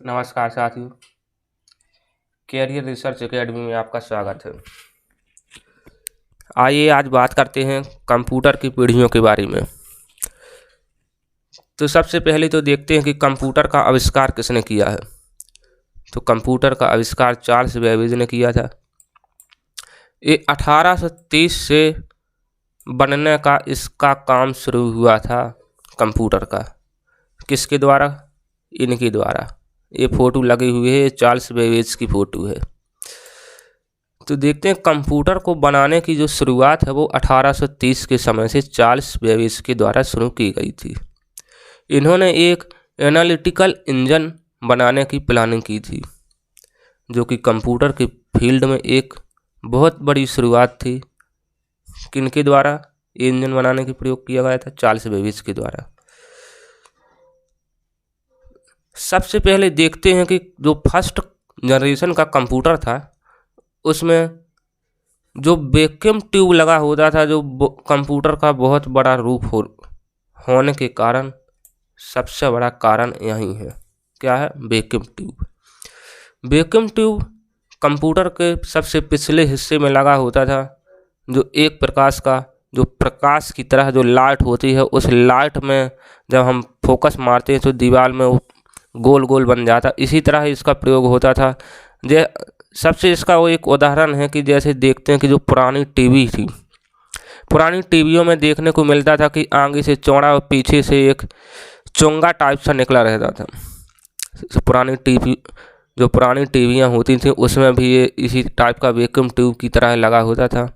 नमस्कार साथियों, career research academy में आपका स्वागत है। आइए आज बात करते हैं कंप्यूटर की पीढ़ियों के बारे में। तो सबसे पहले तो देखते हैं कि कंप्यूटर का आविष्कार किसने किया है। तो कंप्यूटर का आविष्कार चार्ल्स बेबेज ने किया था। ये 1830 से बनने का इसका काम शुरू हुआ था कंप्यूटर का। किसके द्वारा? इनके द्वारा। ये फोटो लगी हुई है, चार्ल्स बेबेज की फोटो है। तो देखते हैं कंप्यूटर को बनाने की जो शुरुआत है वो 1830 के समय से चार्ल्स बेबेज के द्वारा शुरू की गई थी। इन्होंने एक एनालिटिकल इंजन बनाने की प्लानिंग की थी, जो कि कंप्यूटर के फील्ड में एक बहुत बड़ी शुरुआत थी। किनके द्वारा ये इंजन बनाने की प्रयोग किया गया था? चार्ल्स बेबेज के द्वारा। सबसे पहले देखते हैं कि जो फर्स्ट जनरेशन का कंप्यूटर था उसमें जो वैक्यूम ट्यूब लगा होता था, जो कंप्यूटर का बहुत बड़ा रूप होने के कारण सबसे बड़ा कारण यही है। क्या है? Vacuum tube. Vacuum tube computer के सबसे पिछले हिस्से में लगा होता था, जो एक प्रकाश का जो प्रकाश की तरह जो लाइट होती है, उस लाइट में जब हम फोकस मारते हैं तो दीवार में वो गोल गोल बन जाता। इसी तरह इसका प्रयोग होता था। सबसे इसका वो एक उदाहरण है कि जैसे देखते हैं कि जो पुरानी टीवी थी, पुरानी टीवियों में देखने को मिलता था कि आगे से चौड़ा और पीछे से एक चोंगा टाइप सा निकला रहता था। पुरानी टीवियाँ होती थी उसमें भी ये इसी टाइप का वैक्यूम ट्यूब की तरह लगा होता था।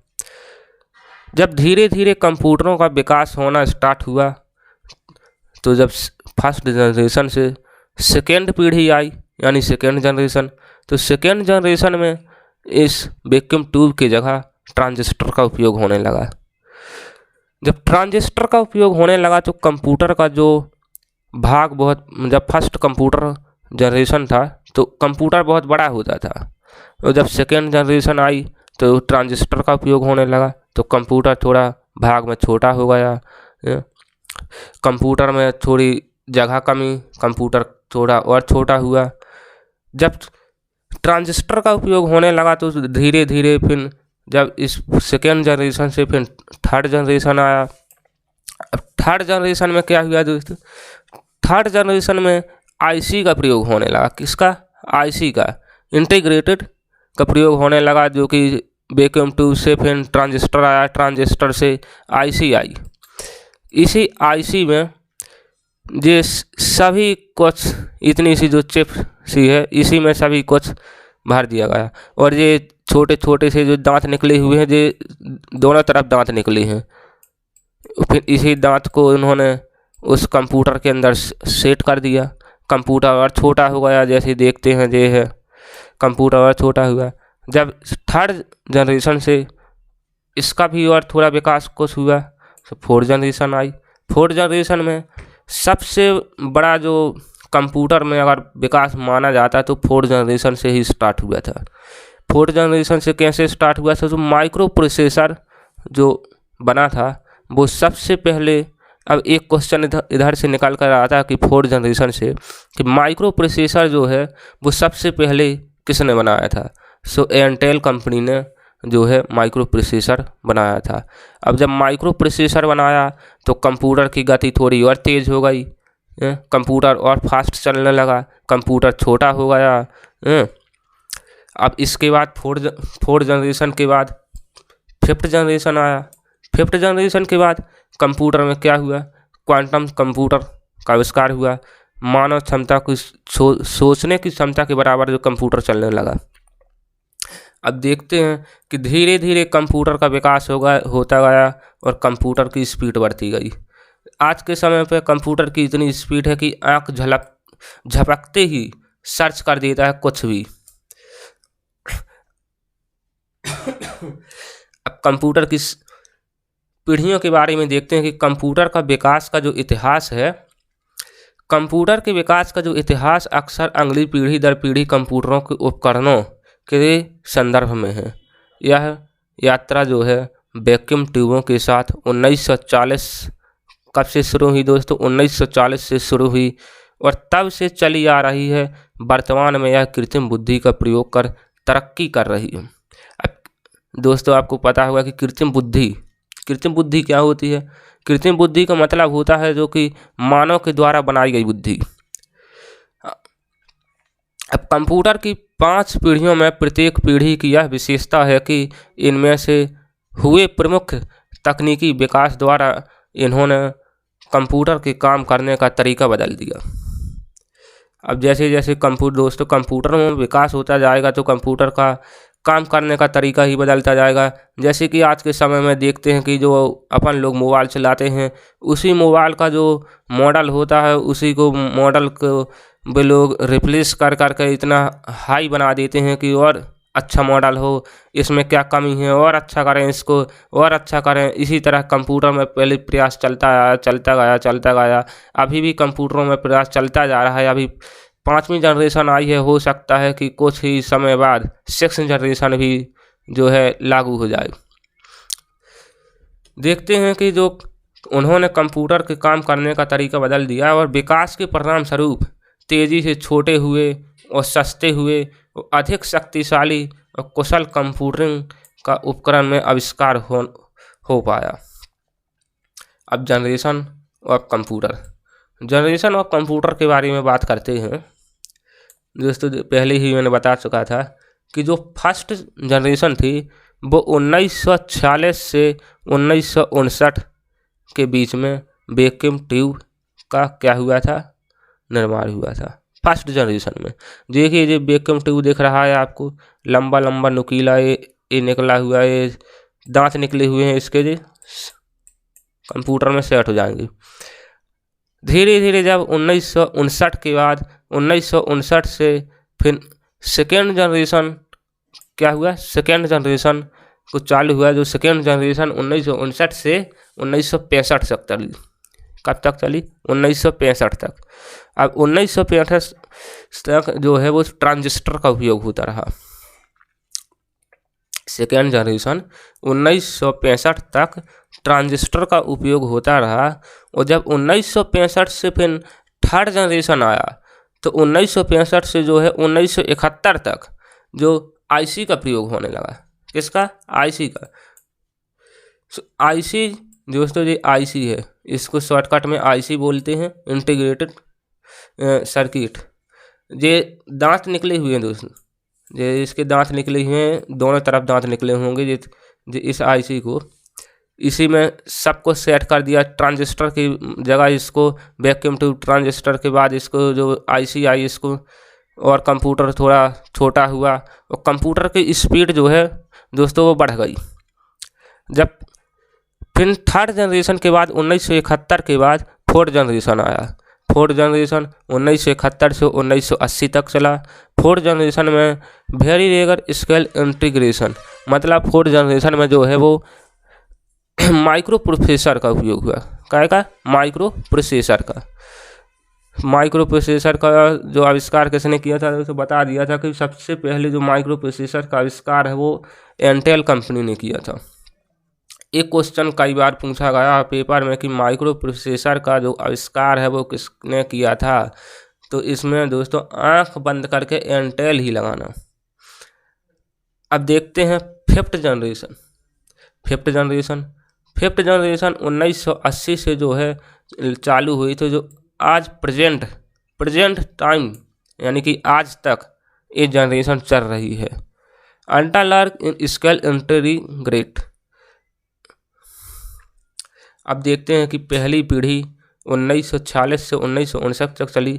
जब धीरे धीरे कंप्यूटरों का विकास होना स्टार्ट हुआ, तो जब फर्स्ट जनरेशन से सेकेंड पीढ़ी आई, यानी सेकेंड जनरेशन, तो सेकेंड जनरेशन में इस वैक्यूम ट्यूब की जगह ट्रांजिस्टर का उपयोग होने लगा। जब ट्रांजिस्टर का उपयोग होने लगा तो कंप्यूटर का जो भाग जब फर्स्ट कंप्यूटर जनरेशन था तो कंप्यूटर बहुत बड़ा होता था, और जब सेकेंड जनरेशन आई तो ट्रांजिस्टर का उपयोग होने लगा तो कंप्यूटर थोड़ा भाग में छोटा हो गया। कंप्यूटर में थोड़ी जगह कमी, कंप्यूटर थोड़ा और छोटा हुआ। जब ट्रांजिस्टर का उपयोग होने लगा तो धीरे धीरे फिर जब इस सेकेंड जनरेशन से फिर थर्ड जनरेशन आया। अब थर्ड जनरेशन में क्या हुआ दोस्तों? थर्ड जनरेशन में आईसी का प्रयोग होने लगा। किसका? आईसी का, इंटीग्रेटेड का प्रयोग होने लगा, जो कि वैक्यूम ट्यूब से फिर ट्रांजिस्टर आया, ट्रांजिस्टर से आईसी आई। इसी आईसी में ये सभी कुछ इतनी सी जो चिप सी है, इसी में सभी कुछ भर दिया गया, और ये छोटे छोटे से जो दांत निकले हुए हैं, ये दोनों तरफ दांत निकले हैं। फिर इसी दांत को उन्होंने उस कंप्यूटर के अंदर सेट कर दिया। कंप्यूटर और छोटा हो गया, जैसे देखते हैं ये है कंप्यूटर और छोटा हुआ। जब थर्ड जनरेशन से इसका भी और थोड़ा विकास कुछ हुआ तो फोर्थ जनरेशन आई। फोर्थ जनरेशन में सबसे बड़ा जो कंप्यूटर में अगर विकास माना जाता है तो फोर्थ जनरेशन से ही स्टार्ट हुआ था। फोर्थ जनरेशन से कैसे स्टार्ट हुआ था? तो माइक्रो प्रोसेसर जो बना था वो सबसे पहले, अब एक क्वेश्चन इधर से निकल कर आता है कि फोर्थ जनरेशन से कि माइक्रो प्रोसेसर जो है वो सबसे पहले किसने बनाया था? सो इंटेल कंपनी ने जो है माइक्रो प्रोसेसर बनाया था। अब जब माइक्रो प्रोसेसर बनाया तो कंप्यूटर की गति थोड़ी और तेज़ हो गई, कंप्यूटर और फास्ट चलने लगा, कंप्यूटर छोटा हो गया। अब इसके बाद फोर्थ जनरेशन के बाद फिफ्थ जनरेशन आया। फिफ्थ जनरेशन के बाद कंप्यूटर में क्या हुआ? क्वांटम कंप्यूटर का आविष्कार हुआ। मानव क्षमता की सोचने की क्षमता के बराबर जो कंप्यूटर चलने लगा। अब देखते हैं कि धीरे धीरे कंप्यूटर का विकास होता गया और कंप्यूटर की स्पीड बढ़ती गई। आज के समय पे कंप्यूटर की इतनी स्पीड है कि आँख झपकते ही सर्च कर देता है कुछ भी। अब कंप्यूटर की पीढ़ियों के बारे में देखते हैं कि कंप्यूटर का विकास का जो इतिहास है, कंप्यूटर के विकास का जो इतिहास अक्सर अगली पीढ़ी दर पीढ़ी कंप्यूटरों के उपकरणों के संदर्भ में है। यह यात्रा जो है वैक्यूम ट्यूबों के साथ 1940 कब से शुरू हुई दोस्तों? 1940 से शुरू हुई और तब से चली आ रही है। वर्तमान में यह कृत्रिम बुद्धि का प्रयोग कर तरक्की कर रही है। अब दोस्तों आपको पता होगा कि कृत्रिम बुद्धि क्या होती है। कृत्रिम बुद्धि का मतलब होता है जो कि मानव के द्वारा बनाई गई बुद्धि। अब कंप्यूटर की 5 पीढ़ियों में प्रत्येक पीढ़ी की यह विशेषता है कि इनमें से हुए प्रमुख तकनीकी विकास द्वारा इन्होंने कंप्यूटर के काम करने का तरीका बदल दिया। अब जैसे जैसे कंप्यूटर में विकास होता जाएगा तो कंप्यूटर का काम करने का तरीका ही बदलता जाएगा। जैसे कि आज के समय में देखते हैं कि जो अपन लोग मोबाइल चलाते हैं, उसी मोबाइल का जो मॉडल होता है उसी को मॉडल को वे लोग रिप्लेस कर करके इतना हाई बना देते हैं कि और अच्छा मॉडल हो, इसमें क्या कमी है और अच्छा करें, इसको और अच्छा करें। इसी तरह कंप्यूटर में पहले प्रयास चलता गया। अभी भी कंप्यूटरों में प्रयास चलता जा रहा है। अभी 5वीं जनरेशन आई है, हो सकता है कि कुछ ही समय बाद 6th जनरेशन भी जो है लागू हो जाए। देखते हैं कि जो उन्होंने कंप्यूटर के काम करने का तरीका बदल दिया और विकास के परिणाम स्वरूप तेज़ी से छोटे हुए और सस्ते हुए और अधिक शक्तिशाली और कुशल कंप्यूटिंग का उपकरण में आविष्कार हो पाया। अब जनरेशन ऑफ कंप्यूटर के बारे में बात करते हैं। दोस्तों पहले ही मैंने बता चुका था कि जो फर्स्ट जनरेशन थी वो 1946 से 1959 के बीच में वैक्यूम ट्यूब का क्या हुआ था, निर्माण हुआ था फर्स्ट जनरेशन में। देखिए ये वैक्यूम ट्यूब दिख रहा है आपको, लंबा लंबा नुकीला ये निकला हुआ है, दांत निकले हुए हैं इसके, जो कंप्यूटर में सेट हो जाएंगे। धीरे धीरे जब 1959 के बाद 1959 से फिर सेकेंड जनरेशन क्या हुआ, सेकेंड जनरेशन को चालू हुआ। जो सेकेंड जनरेशन 1959 से 1965 तक चली। कब तक चली, 1965 तक। अब 1965 तक जो है वो ट्रांजिस्टर का उपयोग होता रहा। सेकेंड जनरेशन 1965 तक ट्रांजिस्टर का उपयोग होता रहा। और जब 1965 से फिर थर्ड जनरेशन आया तो 1965 से जो है 1971 तक जो आईसी का प्रयोग होने लगा। किसका, आईसी का। आईसी दोस्तों ये आईसी है, इसको शॉर्टकट में आईसी बोलते हैं, इंटीग्रेटेड सर्किट। ये दांत निकले हुए हैं दोस्तों, ये इसके दांत निकले हुए हैं, दोनों तरफ दांत निकले होंगे। ये इस आईसी को इसी में सबको सेट कर दिया। ट्रांजिस्टर की जगह इसको वैक्यूम ट्यूब, ट्रांजिस्टर के बाद इसको जो आईसी आई इसको, और कंप्यूटर थोड़ा छोटा हुआ और कंप्यूटर की स्पीड जो है दोस्तों वो बढ़ गई। जब फिर थर्ड जनरेशन के बाद 1971 के बाद फोर्थ जनरेशन आया। फोर्थ जनरेशन 1971 से 1980 तक चला। फोर्थ जनरेशन में वेरी रेगर स्केल इंटीग्रेशन, मतलब फोर्थ जनरेशन में जो है वो माइक्रो प्रोसेसर का उपयोग हुआ। क्या का, माइक्रो प्रोसेसर का जो आविष्कार किसने किया था तो बता दिया था कि सबसे पहले जो माइक्रो प्रोसेसर का आविष्कार है वो इंटेल कंपनी ने किया था। एक क्वेश्चन कई बार पूछा गया पेपर में कि माइक्रो प्रोसेसर का जो आविष्कार है वो किसने किया था, तो इसमें दोस्तों आंख बंद करके इंटेल ही लगाना। अब देखते हैं फिफ्थ जनरेशन 1980 से जो है चालू हुई। तो जो आज प्रेजेंट टाइम यानी कि आज तक ये जनरेशन चल रही है। Ultra large scale integrate. अब देखते हैं कि पहली पीढ़ी 1946 से 1959 तक चली।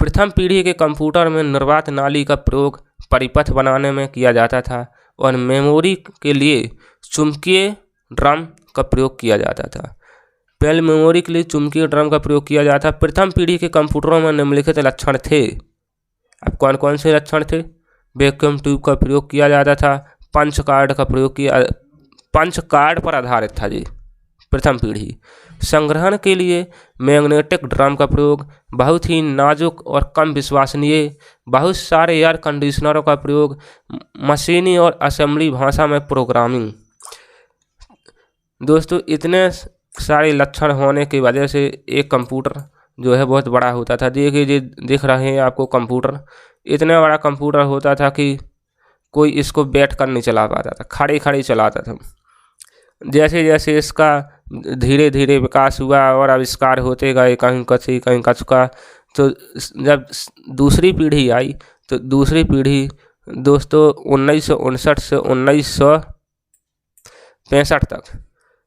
प्रथम पीढ़ी के कंप्यूटर में निर्वात नाली का प्रयोग परिपथ बनाने में किया जाता था और मेमोरी के लिए चुंबकीय ड्रम का प्रयोग किया जाता था। पहले मेमोरी के लिए चुंबकीय ड्रम का प्रयोग किया जाता। प्रथम पीढ़ी के कंप्यूटरों में निम्नलिखित लक्षण थे। अब कौन कौन से लक्षण थे, वैक्यूम ट्यूब का प्रयोग किया जाता था, पंच कार्ड पर आधारित था जी प्रथम पीढ़ी। संग्रहण के लिए मैग्नेटिक ड्रम का प्रयोग, बहुत ही नाजुक और कम विश्वसनीय, बहुत सारे एयर कंडीशनरों का प्रयोग, मशीनी और असेंबली भाषा में प्रोग्रामिंग। दोस्तों इतने सारे लक्षण होने की वजह से एक कंप्यूटर जो है बहुत बड़ा होता था। देखिए ये दिख रहे हैं आपको कंप्यूटर, इतना बड़ा कंप्यूटर होता था कि कोई इसको बैठ कर नहीं चला पाता था, खड़े खड़े चलाता था। जैसे जैसे इसका धीरे धीरे विकास हुआ और आविष्कार होते गए, कहीं कहीं कछ का, तो जब दूसरी पीढ़ी आई, तो दूसरी पीढ़ी दोस्तों 1959 से 1965 तक,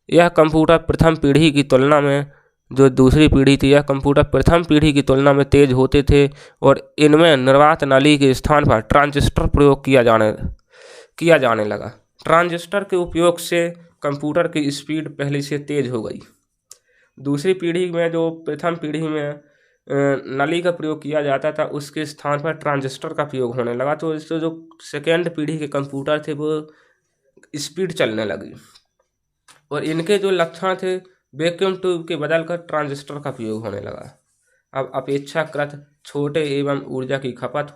यह कंप्यूटर प्रथम पीढ़ी की तुलना में, जो दूसरी पीढ़ी थी, यह कंप्यूटर प्रथम पीढ़ी की तुलना में तेज होते थे और इनमें निर्वात नाली के स्थान पर ट्रांजिस्टर प्रयोग किया जाने लगा। ट्रांजिस्टर के उपयोग से कंप्यूटर की स्पीड पहले से तेज हो गई। दूसरी पीढ़ी में, जो प्रथम पीढ़ी में नली का प्रयोग किया जाता था, उसके स्थान पर ट्रांजिस्टर का प्रयोग होने लगा। तो इससे जो सेकेंड पीढ़ी के कंप्यूटर थे वो स्पीड चलने लगी और इनके जो लक्षण थे, वैक्यूम ट्यूब के बदल कर ट्रांजिस्टर का प्रयोग होने लगा। अब अपेक्षाकृत छोटे एवं ऊर्जा की खपत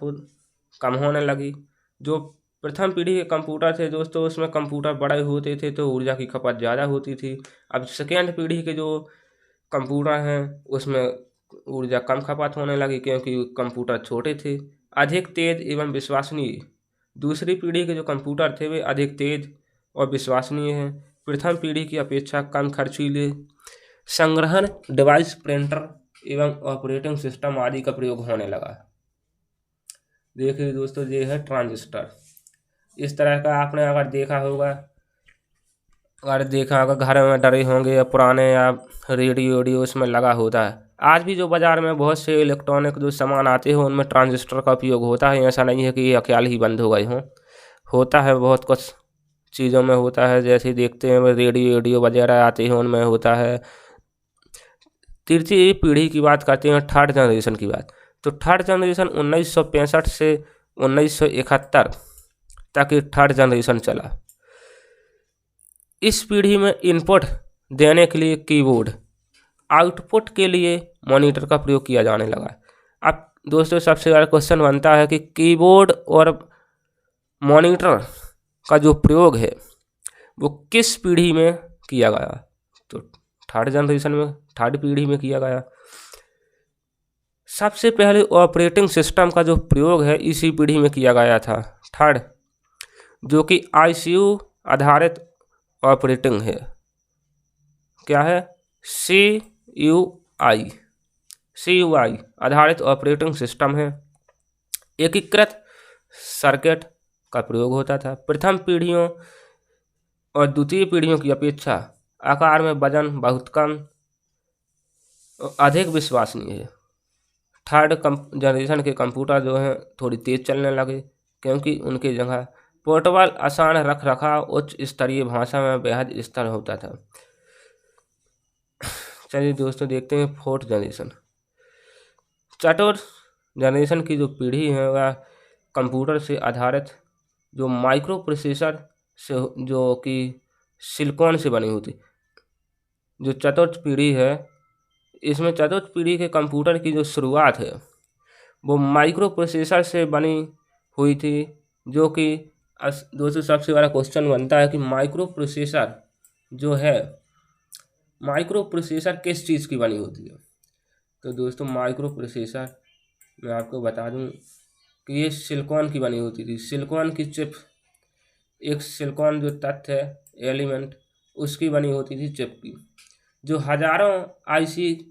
कम होने लगी। जो प्रथम पीढ़ी के कंप्यूटर थे दोस्तों, उसमें कंप्यूटर बड़े होते थे तो ऊर्जा की खपत ज़्यादा होती थी। अब सेकेंड पीढ़ी के जो कंप्यूटर हैं उसमें ऊर्जा कम खपत होने लगी, क्योंकि कंप्यूटर छोटे थे, अधिक तेज एवं विश्वसनीय। दूसरी पीढ़ी के जो कंप्यूटर थे वे अधिक तेज और विश्वसनीय हैं। प्रथम पीढ़ी की अपेक्षा कम खर्चीले, संग्रहण डिवाइस, प्रिंटर एवं ऑपरेटिंग सिस्टम आदि का प्रयोग होने लगा। देखिए दोस्तों, ये है ट्रांजिस्टर। इस तरह का आपने अगर देखा होगा घर में डरे होंगे या पुराने, या रेडियो उसमें लगा होता है। आज भी जो बाज़ार में बहुत से इलेक्ट्रॉनिक जो सामान आते हैं उनमें ट्रांजिस्टर का उपयोग होता है। ऐसा नहीं है कि ये ख्याल ही बंद हो गए हों, होता है, बहुत कुछ चीज़ों में होता है। जैसे देखते हैं रेडियो वगैरह आते हैं उनमें होता है। तीसरी पीढ़ी की बात करते हैं, थर्ड जनरेशन की बात। तो थर्ड जनरेशन 1965 से 1971 तक ये थर्ड जनरेशन चला। इस पीढ़ी में इनपुट देने के लिए कीबोर्ड, आउटपुट के लिए मॉनिटर का प्रयोग किया जाने लगा। अब दोस्तों सबसे बड़ा क्वेश्चन बनता है कि कीबोर्ड और मॉनिटर का जो प्रयोग है वो किस पीढ़ी में किया गया? तो थर्ड जनरेशन में, थर्ड पीढ़ी में किया गया। सबसे पहले ऑपरेटिंग सिस्टम का जो प्रयोग है इसी पीढ़ी में किया गया था, थर्ड, जो कि ICU आधारित ऑपरेटिंग है। क्या है? CUI आधारित ऑपरेटिंग सिस्टम है। एकीकृत सर्किट का प्रयोग होता था। प्रथम पीढ़ियों और द्वितीय पीढ़ियों की अपेक्षा आकार में वजन बहुत कम, अधिक विश्वसनीय है। थर्ड जनरेशन के कंप्यूटर जो हैं थोड़ी तेज चलने लगे, क्योंकि उनकी जगह पोर्टेबल, आसान रख रखाव, उच्च स्तरीय भाषा में बेहद स्तर होता था। चलिए दोस्तों देखते हैं फोर्थ जनरेशन। चतुर्थ जनरेशन की जो पीढ़ी है वह कंप्यूटर से आधारित जो माइक्रो प्रोसेसर से, जो कि सिलिकॉन से बनी होती। जो चतुर्थ पीढ़ी है, इसमें चतुर्थ पीढ़ी के कंप्यूटर की जो शुरुआत है वो माइक्रो प्रोसेसर से बनी हुई थी। जो कि दोस्तों सबसे बड़ा क्वेश्चन बनता है कि माइक्रो प्रोसेसर जो है, माइक्रो प्रोसेसर किस चीज़ की बनी होती है? तो दोस्तों माइक्रो प्रोसेसर मैं आपको बता दूं कि ये सिलिकॉन की बनी होती थी। सिलिकॉन की चिप, एक सिलिकॉन जो तत्व है, एलिमेंट, उसकी बनी होती थी चिप की, जो हजारों IC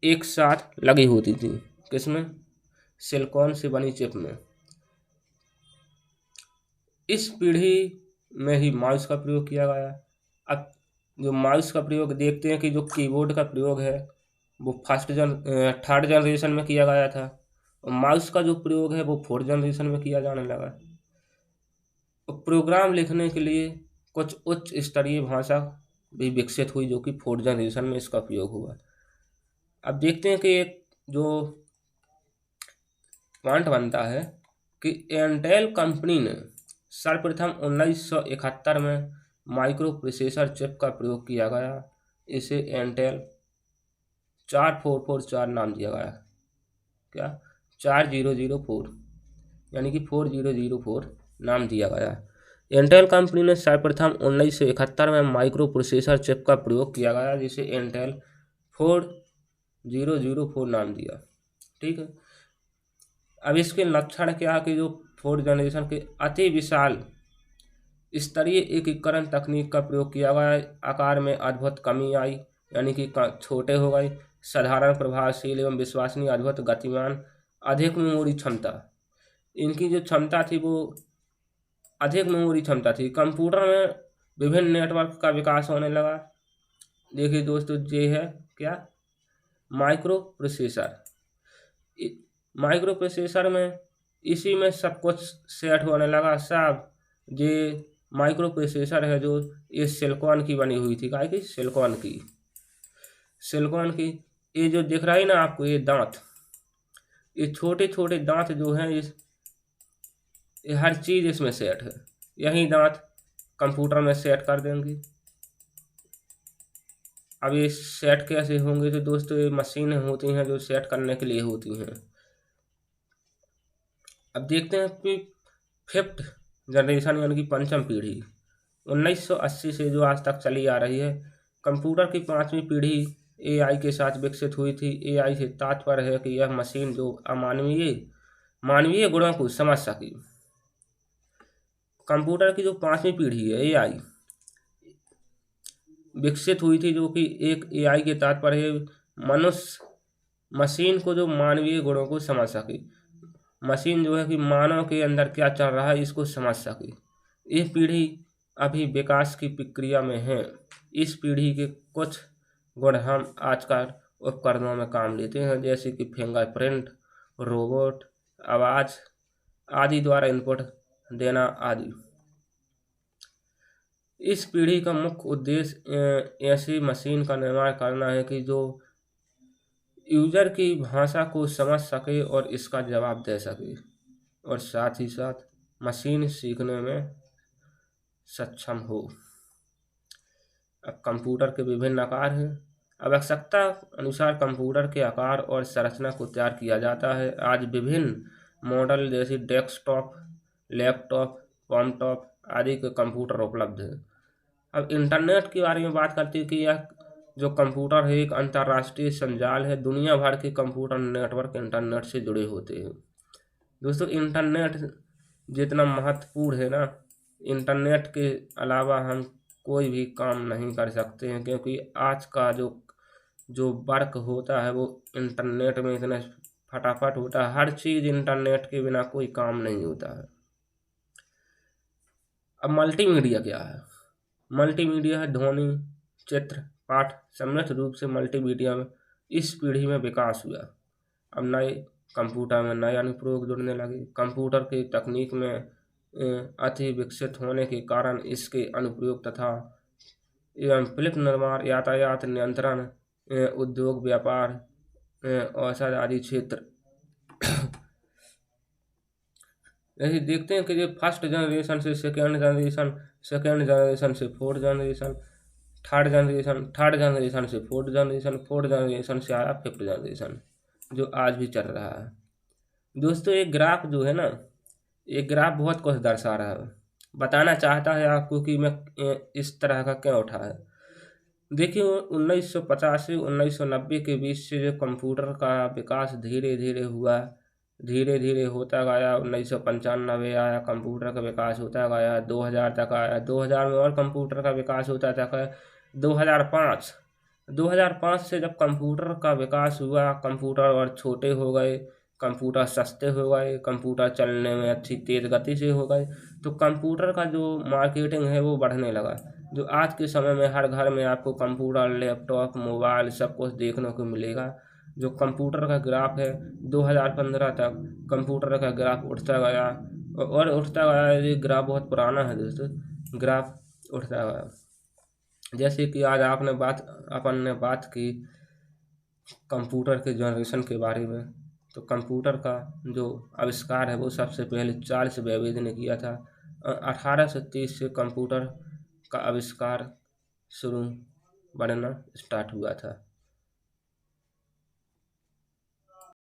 एक साथ लगी होती थी। किसमें? सिलिकॉन से बनी चिप में। इस पीढ़ी में ही माउस का प्रयोग किया गया। अब जो माउस का प्रयोग देखते हैं कि जो कीबोर्ड का प्रयोग है वो थर्ड जनरेशन में किया गया था, और माउस का जो प्रयोग है वो फोर्थ जनरेशन में किया जाने लगा। प्रोग्राम लिखने के लिए कुछ उच्च स्तरीय भाषा भी विकसित हुई, जो कि फोर्थ जनरेशन में इसका प्रयोग हुआ। अब देखते हैं कि एक जो पॉइंट बनता है कि इंटेल कंपनी ने सर्वप्रथम 1971 में माइक्रो प्रोसेसर चिप का प्रयोग किया गया। इसे इंटेल 4444 नाम दिया गया। क्या? 4004, यानी कि 4004 नाम दिया गया। इंटेल कंपनी ने सर्वप्रथम 1971 में माइक्रो प्रोसेसर चिप का प्रयोग किया गया, जिसे इंटेल 004 नाम दिया। ठीक है। अब इसके लक्षण क्या है कि जो 4th जनरेशन के अति विशाल स्तरीय एकीकरण तकनीक का प्रयोग किया गया है। आकार में अद्भुत कमी आई, यानी कि छोटे हो गए। साधारण, प्रभावशील एवं विश्वसनीय, अद्भुत, गतिमान, अधिक मेमोरी क्षमता। इनकी जो क्षमता थी वो अधिक मेमोरी क्षमता थी। कंप्यूटर में विभिन्न नेटवर्क का विकास होने लगा। देखिए दोस्तों, ये है क्या, माइक्रो प्रोसेसर। माइक्रो प्रोसेसर में इसी में सब कुछ सेट होने लगा सब। ये माइक्रो प्रोसेसर है जो ये सिलिकॉन की बनी हुई थी। क्या की? सिलिकॉन की। सिलिकॉन की ये जो दिख रहा है ना आपको, ये दांत, ये छोटे छोटे दांत जो हैं, ये हर चीज़ इसमें सेट है। यही दांत कंप्यूटर में सेट कर देंगे। अब ये सेट कैसे होंगे? तो दोस्तों ये मशीनें होती हैं जो सेट करने के लिए होती हैं। अब देखते हैं कि 5th जनरेशन यानी कि पंचम पीढ़ी 1980 से जो आज तक चली आ रही है। कंप्यूटर की 5वीं पीढ़ी एआई के साथ विकसित हुई थी। एआई से तात्पर्य है कि यह मशीन जो मानवीय गुणों को समझ सके। कंप्यूटर की जो 5वीं पीढ़ी है एआई विकसित हुई थी, जो कि एक एआई के तात्पर्य मनुष्य मशीन को जो मानवीय गुणों को समझ सके। मशीन जो है कि मानव के अंदर क्या चल रहा है इसको समझ सके। ये पीढ़ी अभी विकास की प्रक्रिया में है। इस पीढ़ी के कुछ गुण हम आजकल उपकरणों में काम लेते हैं, जैसे कि फिंगरप्रिंट, रोबोट, आवाज़ आदि द्वारा इनपुट देना आदि। इस पीढ़ी का मुख्य उद्देश्य ऐसी मशीन का निर्माण करना है कि जो यूजर की भाषा को समझ सके और इसका जवाब दे सके, और साथ ही साथ मशीन सीखने में सक्षम हो। अब कंप्यूटर के विभिन्न आकार हैं। आवश्यकता अनुसार कंप्यूटर के आकार और संरचना को तैयार किया जाता है। आज विभिन्न मॉडल जैसे डेस्कटॉप, लैपटॉप, कॉमटॉप आदि के कंप्यूटर उपलब्ध हैं। अब इंटरनेट के बारे में बात करते हैं कि यह जो कंप्यूटर है एक अंतर्राष्ट्रीय संजाल है। दुनिया भर के कंप्यूटर नेटवर्क इंटरनेट से जुड़े होते हैं। दोस्तों इंटरनेट जितना महत्वपूर्ण है ना, इंटरनेट के अलावा हम कोई भी काम नहीं कर सकते हैं, क्योंकि आज का जो वर्क होता है वो इंटरनेट में इतना फटाफट होता है। हर चीज़ इंटरनेट के बिना कोई काम नहीं होता है। अब मल्टीमीडिया क्या है? मल्टीमीडिया है ध्वनि, चित्र, पाठ सम्मिलित रूप से मल्टीमीडिया में इस पीढ़ी में विकास हुआ। अब नए कंप्यूटर में नए अनुप्रयोग जुड़ने लगे। कंप्यूटर की तकनीक में अति विकसित होने के कारण इसके अनुप्रयोग तथा एवं फिल्म निर्माण, यातायात नियंत्रण, उद्योग, व्यापार, औषध आदि क्षेत्र यही देखते हैं कि ये फर्स्ट जनरेशन से सेकेंड जनरेशन, सेकेंड जनरेशन से फोर्थ जनरेशन, थर्ड जनरेशन से फोर्थ जनरेशन, फोर्थ जनरेशन से आया 5th जनरेशन जो आज भी चल रहा है। दोस्तों एक ग्राफ जो है ना, एक ग्राफ बहुत कुछ दर्शा रहा है। बताना चाहता है आपको कि मैं इस तरह का क्यों उठा है। देखिए 1950 से 1990 के बीच से जो कंप्यूटर का विकास धीरे धीरे हुआ, धीरे धीरे होता गया। 1995 आया, कंप्यूटर का विकास होता गया, 2000 तक आया। 2000 में और कंप्यूटर का विकास होता था। 2005 से जब कंप्यूटर का विकास हुआ, कंप्यूटर और छोटे हो गए, कंप्यूटर सस्ते हो गए, कंप्यूटर चलने में अच्छी तेज़ गति से हो गए, तो कंप्यूटर का जो मार्केटिंग है वो बढ़ने लगा। जो आज के समय में हर घर में आपको कंप्यूटर, लैपटॉप, मोबाइल सब कुछ देखने को मिलेगा। जो कंप्यूटर का ग्राफ है 2015 तक कंप्यूटर का ग्राफ उठता गया और उठता गया। ये ग्राफ बहुत पुराना है दोस्तों, ग्राफ उठता गया। जैसे कि आज अपन ने बात की कंप्यूटर के जनरेशन के बारे में, तो कंप्यूटर का जो आविष्कार है वो सबसे पहले चार्ल्स बेबेज ने किया था। 1830 से कंप्यूटर का आविष्कार शुरू बनना स्टार्ट हुआ था।